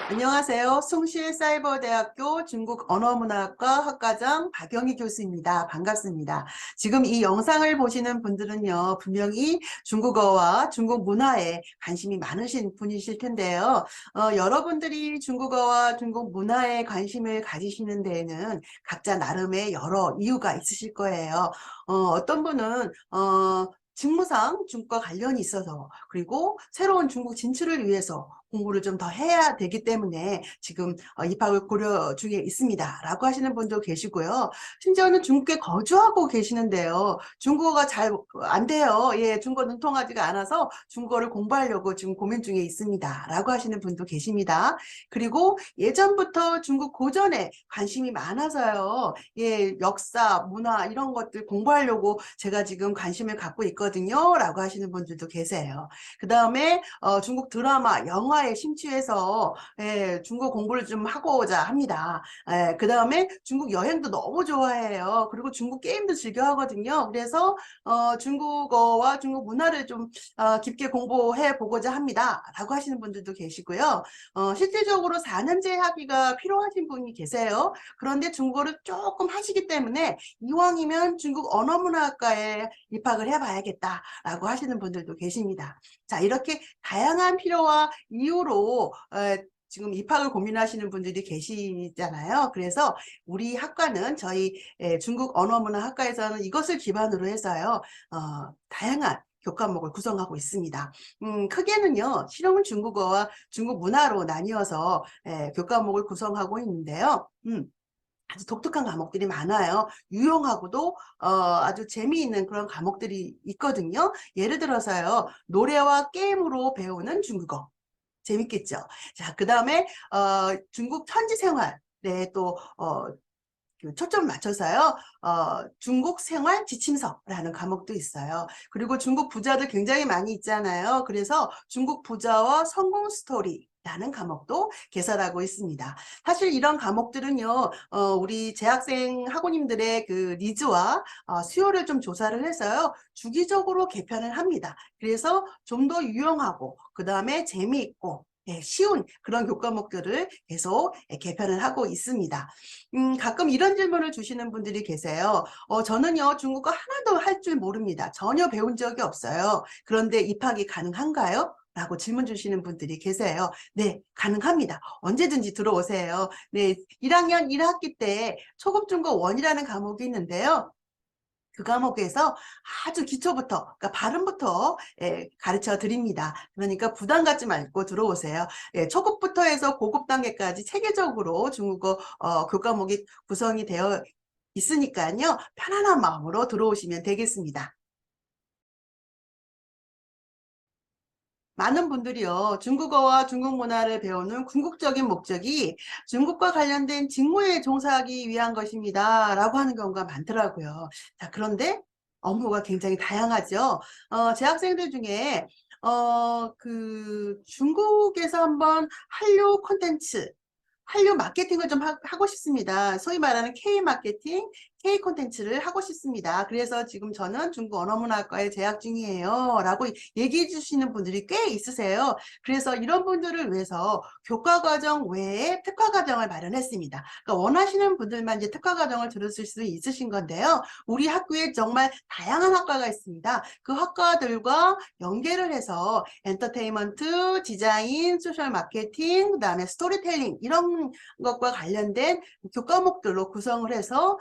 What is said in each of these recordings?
안녕하세요. 숭실사이버대학교 중국언어문화학과 학과장 박영희 교수입니다. 반갑습니다. 지금 이 영상을 보시는 분들은요, 분명히 중국어와 중국 문화에 관심이 많으신 분이실 텐데요. 여러분들이 중국어와 중국 문화에 관심을 가지시는 데에는 각자 나름의 여러 이유가 있으실 거예요. 어떤 분은 직무상 중국과 관련이 있어서, 그리고 새로운 중국 진출을 위해서 공부를 좀 더 해야 되기 때문에 지금 입학을 고려 중에 있습니다 라고 하시는 분도 계시고요. 심지어는 중국에 거주하고 계시는데요, 중국어가 잘 안 돼요. 예, 중국어 능통하지가 않아서 중국어를 공부하려고 지금 고민 중에 있습니다 라고 하시는 분도 계십니다. 그리고 예전부터 중국 고전에 관심이 많아서요, 예, 역사, 문화 이런 것들 공부하려고 제가 지금 관심을 갖고 있거든요 라고 하시는 분들도 계세요. 그 다음에 중국 드라마, 영화에 심취해서 예, 중국 공부를 좀 하고자 합니다. 예, 그 다음에 중국 여행도 너무 좋아해요. 그리고 중국 게임도 즐겨 하거든요. 그래서 중국어와 중국 문화를 좀 깊게 공부해 보고자 합니다 라고 하시는 분들도 계시고요. 실질적으로 4년제 학위가 필요하신 분이 계세요. 그런데 중국어를 조금 하시기 때문에 이왕이면 중국 언어문화학과에 입학을 해봐야겠다라고 하시는 분들도 계십니다. 자, 이렇게 다양한 필요와 이유로 지금 입학을 고민하시는 분들이 계시잖아요. 그래서 우리 학과는 저희 중국 언어문화학과에서는 이것을 기반으로 해서요, 다양한 교과목을 구성하고 있습니다. 크게는요, 실용 중국어와 중국 문화로 나뉘어서 교과목을 구성하고 있는데요. 아주 독특한 과목들이 많아요. 유용하고도 아주 재미있는 그런 과목들이 있거든요. 예를 들어서요, 노래와 게임으로 배우는 중국어. 재밌겠죠? 자, 그 다음에 중국 현지 생활에 또 그 초점 맞춰서요, 중국 생활 지침서라는 과목도 있어요. 그리고 중국 부자들 굉장히 많이 있잖아요. 그래서 중국 부자와 성공 스토리 라는 과목도 개설하고 있습니다. 사실 이런 과목들은요, 우리 재학생 학우님들의 그 니즈와 수요를 좀 조사를 해서요, 주기적으로 개편을 합니다. 그래서 좀 더 유용하고, 그 다음에 재미있고, 예, 쉬운 그런 교과목들을 계속 개편을 하고 있습니다. 가끔 이런 질문을 주시는 분들이 계세요. 저는요, 중국어 하나도 할 줄 모릅니다. 전혀 배운 적이 없어요. 그런데 입학이 가능한가요? 라고 질문 주시는 분들이 계세요. 네, 가능합니다. 언제든지 들어오세요. 네, 1학년 1학기 때 초급 중국어 1이라는 과목이 있는데요. 그 과목에서 아주 기초부터, 그러니까 발음부터 가르쳐 드립니다. 그러니까 부담 갖지 말고 들어오세요. 예, 초급부터 해서 고급 단계까지 체계적으로 중국어 교과목이 구성이 되어 있으니까요. 편안한 마음으로 들어오시면 되겠습니다. 많은 분들이요, 중국어와 중국 문화를 배우는 궁극적인 목적이 중국과 관련된 직무에 종사하기 위한 것입니다 라고 하는 경우가 많더라고요. 자, 그런데 업무가 굉장히 다양하죠. 제 학생들 중에 그 중국에서 한번 한류 콘텐츠, 한류 마케팅을 좀 하고 싶습니다. 소위 말하는 K 마케팅, K 콘텐츠를 하고 싶습니다. 그래서 지금 저는 중국 언어문화과에 재학 중이에요 라고 얘기해 주시는 분들이 꽤 있으세요. 그래서 이런 분들을 위해서 교과과정 외에 특화과정을 마련했습니다. 그러니까 원하시는 분들만 이제 특화과정을 들으실 수 있으신 건데요. 우리 학교에 정말 다양한 학과가 있습니다. 그 학과들과 연계를 해서 엔터테인먼트, 디자인, 소셜 마케팅, 그다음에 스토리텔링 이런 것과 관련된 교과목들로 구성을 해서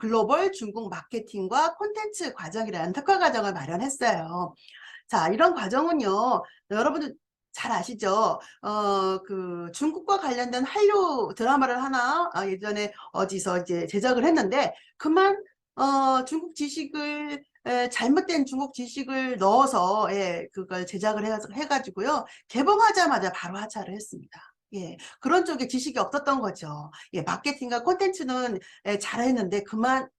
글로벌 중국 마케팅과 콘텐츠 과정이라는 특화 과정을 마련했어요. 자, 이런 과정은요, 여러분들 잘 아시죠? 그 중국과 관련된 한류 드라마를 하나 예전에 어디서 이제 제작을 했는데 그만 중국 지식을 잘못된 중국 지식을 넣어서 예, 그걸 제작을 해가지고요. 개봉하자마자 바로 하차를 했습니다. 예, 그런 쪽에 지식이 없었던 거죠. 예, 마케팅과 콘텐츠는 잘했는데 그만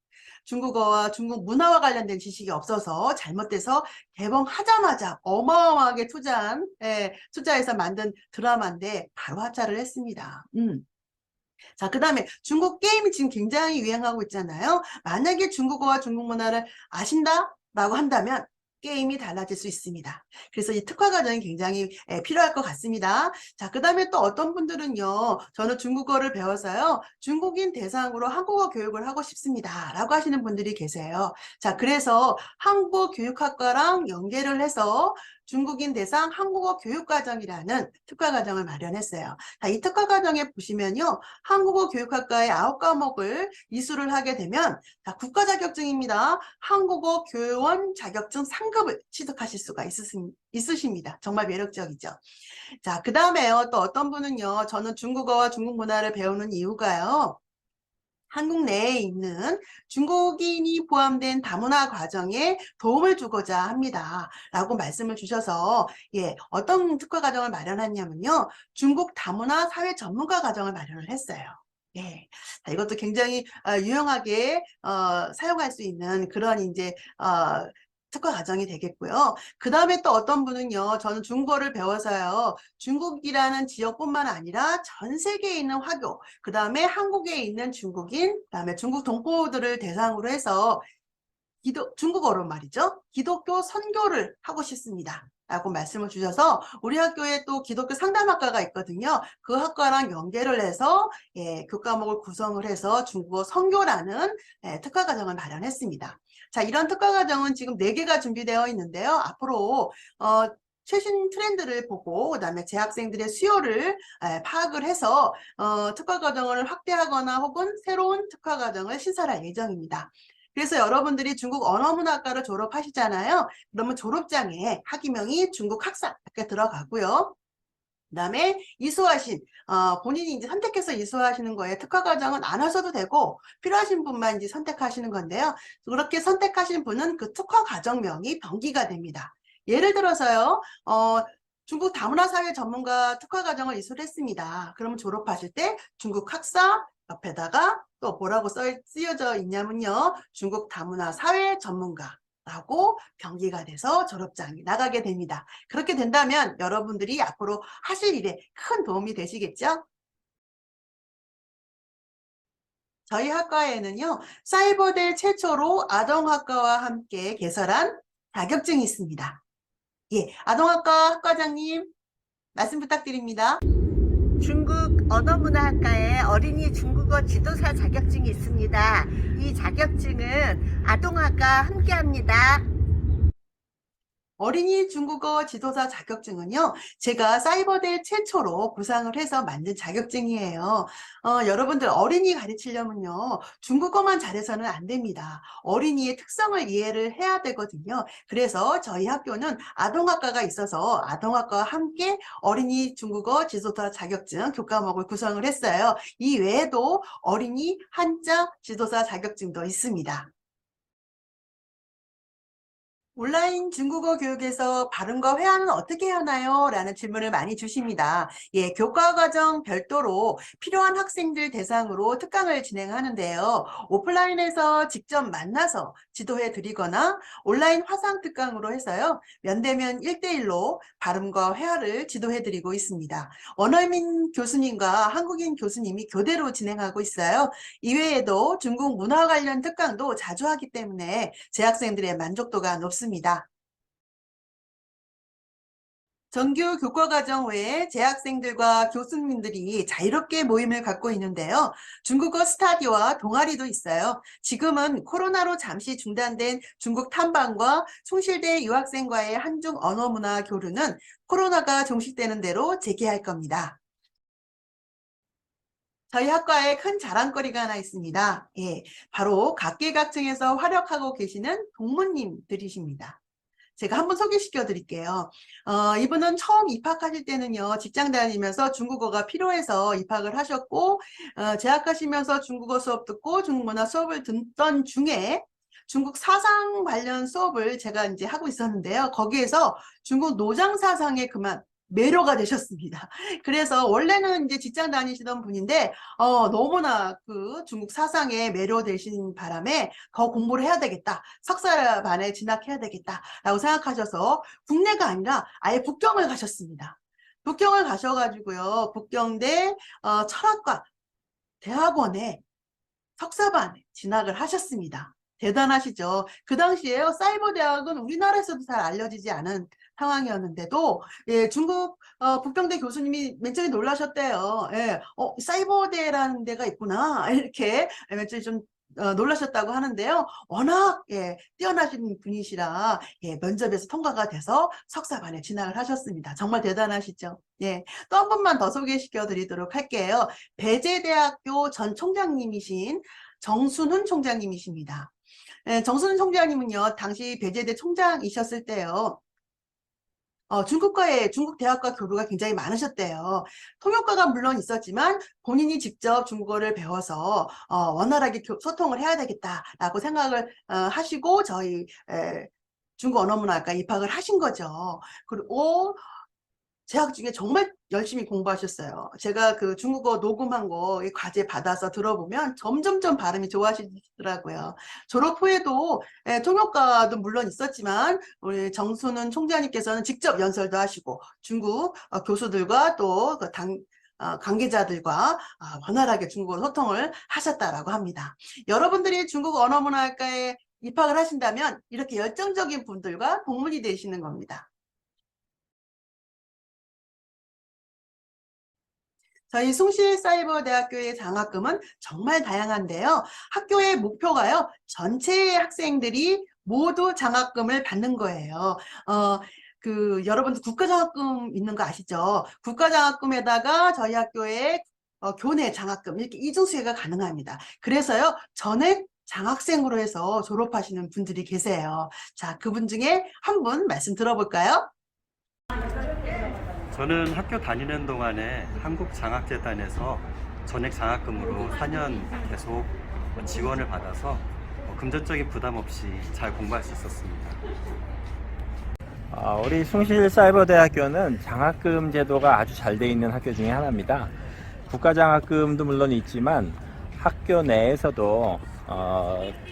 중국어와 중국 문화와 관련된 지식이 없어서 잘못돼서 개봉하자마자 어마어마하게 투자해서 만든 드라마인데 바로 하차를 했습니다. 자, 그 다음에 중국 게임이 지금 굉장히 유행하고 있잖아요. 만약에 중국어와 중국 문화를 아신다? 라고 한다면 게임이 달라질 수 있습니다. 그래서 이 특화 과정이 굉장히 필요할 것 같습니다. 자, 그 다음에 또 어떤 분들은요, 저는 중국어를 배워서요, 중국인 대상으로 한국어 교육을 하고 싶습니다. 라고 하시는 분들이 계세요. 자, 그래서 한국교육학과랑 연계를 해서 중국인 대상 한국어 교육과정이라는 특화 과정을 마련했어요. 자, 이 특화 과정에 보시면요, 한국어 교육학과의 9과목을 이수를 하게 되면, 자, 국가 자격증입니다. 한국어 교원 자격증 상급을 취득하실 수가 있으십니다. 정말 매력적이죠. 자, 그 다음에요. 또 어떤 분은요. 저는 중국어와 중국 문화를 배우는 이유가요. 한국 내에 있는 중국인이 포함된 다문화 과정에 도움을 주고자 합니다. 라고 말씀을 주셔서, 예, 어떤 특화 과정을 마련했냐면요. 중국 다문화 사회 전문가 과정을 마련을 했어요. 예. 자, 이것도 굉장히 유용하게 사용할 수 있는 그런 이제 특화 과정이 되겠고요. 그 다음에 또 어떤 분은요, 저는 중국어를 배워서요, 중국이라는 지역뿐만 아니라 전 세계에 있는 화교, 그 다음에 한국에 있는 중국인, 그 다음에 중국 동포들을 대상으로 해서 중국어로 말이죠. 기독교 선교를 하고 싶습니다. 라고 말씀을 주셔서 우리 학교에 또 기독교 상담학과가 있거든요. 그 학과랑 연계를 해서 교과목을 구성을 해서 중국어 선교라는 특화 과정을 마련했습니다. 자, 이런 특화 과정은 지금 4개가 준비되어 있는데요. 앞으로 최신 트렌드를 보고 그다음에 재학생들의 수요를 파악을 해서 특화 과정을 확대하거나 혹은 새로운 특화 과정을 신설할 예정입니다. 그래서 여러분들이 중국 언어문학과를 졸업하시잖아요. 그러면 졸업장에 학위명이 중국 학사 이렇게 들어가고요. 그다음에 이수하신 본인이 이제 선택해서 이수하시는 거에 특화 과정은 안 하셔도 되고 필요하신 분만 이제 선택하시는 건데요. 그렇게 선택하신 분은 그 특화 과정명이 병기가 됩니다. 예를 들어서요. 중국 다문화 사회 전문가 특화 과정을 이수를 했습니다. 그러면 졸업하실 때 중국 학사 옆에다가 또 뭐라고 쓰여져 있냐면요. 중국 다문화 사회 전문가 라고 병기가 돼서 졸업장이 나가게 됩니다. 그렇게 된다면 여러분들이 앞으로 하실 일에 큰 도움이 되시겠죠? 저희 학과에는요, 사이버대 최초로 아동학과와 함께 개설한 자격증이 있습니다. 예, 아동학과 학과장님, 말씀 부탁드립니다. 중국 언어문화학과에 어린이 중국어 지도사 자격증이 있습니다. 이 자격증은 아동학과 함께합니다. 어린이 중국어 지도사 자격증은요, 제가 사이버대 최초로 구상을 해서 만든 자격증이에요. 여러분들 어린이 가르치려면요, 중국어만 잘해서는 안 됩니다. 어린이의 특성을 이해를 해야 되거든요. 그래서 저희 학교는 아동학과가 있어서 아동학과와 함께 어린이 중국어 지도사 자격증 교과목을 구성을 했어요. 이 외에도 어린이 한자 지도사 자격증도 있습니다. 온라인 중국어 교육에서 발음과 회화는 어떻게 하나요? 라는 질문을 많이 주십니다. 예, 교과과정 별도로 필요한 학생들 대상으로 특강을 진행하는데요. 오프라인에서 직접 만나서 지도해 드리거나 온라인 화상 특강으로 해서요. 면대면 1대1로 발음과 회화를 지도해 드리고 있습니다. 원어민 교수님과 한국인 교수님이 교대로 진행하고 있어요. 이외에도 중국 문화 관련 특강도 자주 하기 때문에 재학생들의 만족도가 높습니다. 정규 교과과정 외에 재학생들과 교수님들이 자유롭게 모임을 갖고 있는데요. 중국어 스타디와 동아리도 있어요. 지금은 코로나로 잠시 중단된 중국 탐방과 숭실대 유학생과의 한중 언어문화 교류는 코로나가 종식되는 대로 재개할 겁니다. 저희 학과에 큰 자랑거리가 하나 있습니다. 예, 바로 각계각층에서 활약하고 계시는 동무님들이십니다. 제가 한번 소개시켜 드릴게요. 이분은 처음 입학하실 때는요, 직장 다니면서 중국어가 필요해서 입학을 하셨고, 재학하시면서 중국어 수업 듣고 중국 문화 수업을 듣던 중에 중국 사상 관련 수업을 제가 이제 하고 있었는데요. 거기에서 중국 노장 사상에 그만 매료가 되셨습니다. 그래서 원래는 이제 직장 다니시던 분인데, 너무나 그 중국 사상에 매료되신 바람에 더 공부를 해야 되겠다. 석사반에 진학해야 되겠다라고 생각하셔서 국내가 아니라 아예 북경을 가셨습니다. 북경을 가셔가지고요. 북경대 철학과 대학원에 석사반에 진학을 하셨습니다. 대단하시죠. 그 당시에요, 사이버 대학은 우리나라에서도 잘 알려지지 않은 상황이었는데도, 예, 중국 북경대 교수님이 맨 처음에 놀라셨대요. 예, 사이버대라는 데가 있구나. 이렇게 맨 처음에 좀 놀라셨다고 하는데요. 워낙 예, 뛰어나신 분이시라 예, 면접에서 통과가 돼서 석사반에 진학을 하셨습니다. 정말 대단하시죠. 예, 또 한 분만 더 소개시켜 드리도록 할게요. 배재대학교 전 총장님이신 정순훈 총장님이십니다. 예, 정순훈 총장님은요, 당시 배재대 총장이셨을 때요. 중국 대학과 교류가 굉장히 많으셨대요. 통역과가 물론 있었지만 본인이 직접 중국어를 배워서 원활하게 소통을 해야 되겠다라고 생각을 하시고 저희 중국 언어문화학과 입학을 하신 거죠. 그리고 재학 중에 정말 열심히 공부하셨어요. 제가 그 중국어 녹음한 거 과제 받아서 들어보면 점점점 발음이 좋아지더라고요. 졸업 후에도 통역과도 물론 있었지만 우리 정순은 총장님께서는 직접 연설도 하시고 중국 교수들과 또 그 관계자들과 원활하게 중국어로 소통을 하셨다라고 합니다. 여러분들이 중국 언어문화학과에 입학을 하신다면 이렇게 열정적인 분들과 동문이 되시는 겁니다. 저희 숭실사이버대학교의 장학금은 정말 다양한데요. 학교의 목표가요, 전체 학생들이 모두 장학금을 받는 거예요. 여러분들 국가장학금 있는 거 아시죠? 국가장학금에다가 저희 학교의 교내 장학금, 이렇게 이중수혜가 가능합니다. 그래서요, 전액 장학생으로 해서 졸업하시는 분들이 계세요. 자, 그분 중에 한 분 말씀 들어볼까요? 저는 학교 다니는 동안에 한국장학재단에서 전액 장학금으로 4년 계속 지원을 받아서 금전적인 부담 없이 잘 공부할 수 있었습니다. 우리 숭실사이버대학교는 장학금 제도가 아주 잘 돼 있는 학교 중에 하나입니다. 국가장학금도 물론 있지만 학교 내에서도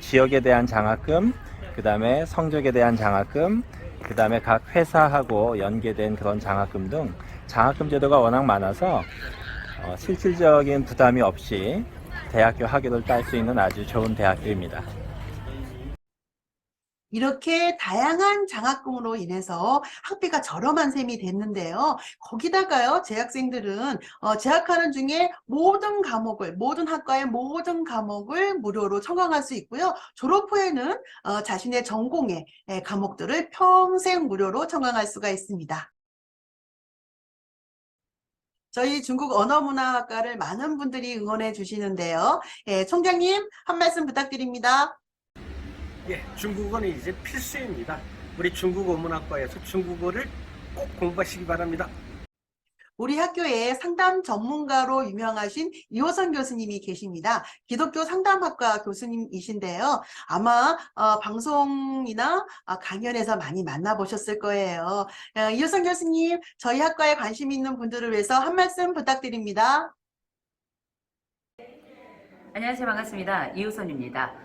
지역에 대한 장학금, 그 다음에 성적에 대한 장학금, 그 다음에 각 회사하고 연계된 그런 장학금 등 장학금 제도가 워낙 많아서 실질적인 부담이 없이 대학교 학위를 딸 수 있는 아주 좋은 대학교입니다. 이렇게 다양한 장학금으로 인해서 학비가 저렴한 셈이 됐는데요. 거기다가요, 재학생들은 재학하는 중에 모든 학과의 모든 과목을 무료로 청강할 수 있고요. 졸업 후에는 자신의 전공의 과목들을 평생 무료로 청강할 수가 있습니다. 저희 중국 언어문화학과를 많은 분들이 응원해 주시는데요. 예, 총장님, 한 말씀 부탁드립니다. 예, 중국어는 이제 필수입니다. 우리 중국어문학과에서 중국어를 꼭 공부하시기 바랍니다. 우리 학교에 상담 전문가로 유명하신 이호선 교수님이 계십니다. 기독교 상담학과 교수님이신데요. 아마 방송이나 강연에서 많이 만나보셨을 거예요. 이호선 교수님, 저희 학과에 관심 있는 분들을 위해서 한 말씀 부탁드립니다. 안녕하세요. 반갑습니다. 이우선입니다.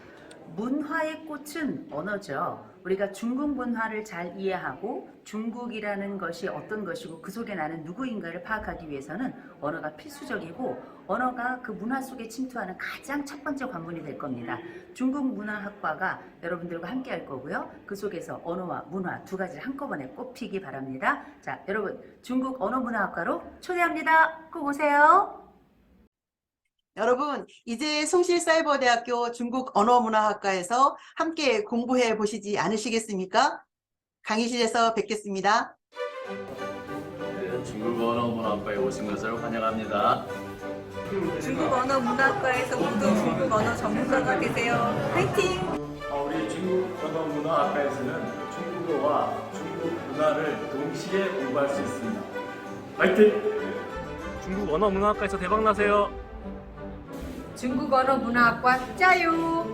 문화의 꽃은 언어죠. 우리가 중국 문화를 잘 이해하고 중국이라는 것이 어떤 것이고 그 속에 나는 누구인가를 파악하기 위해서는 언어가 필수적이고 언어가 그 문화 속에 침투하는 가장 첫 번째 관문이 될 겁니다. 중국 문화학과가 여러분들과 함께 할 거고요. 그 속에서 언어와 문화 두 가지를 한꺼번에 꼽히기 바랍니다. 자, 여러분 중국 언어문화학과로 초대합니다. 꼭 오세요. 여러분, 이제 숭실사이버대학교 중국 언어문화학과에서 함께 공부해 보시지 않으시겠습니까? 강의실에서 뵙겠습니다. 중국 언어문학과에 오신 것을 환영합니다. 중국 언어문학과에서 모두 중국 언어 전문가가 되세요. 화이팅! 우리 중국 언어문화학과에서는 중국어와 중국 문화를 동시에 공부할 수 있습니다. 화이팅! 중국 언어문화학과에서 대박나세요. 중국 언어문화학과 짜요.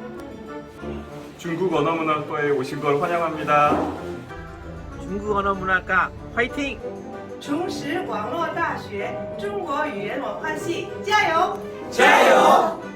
중국 언어문학과에 오신 걸 환영합니다. 중국 언어문학과 화이팅! 重实网络大学中国语言文化系加油！加油！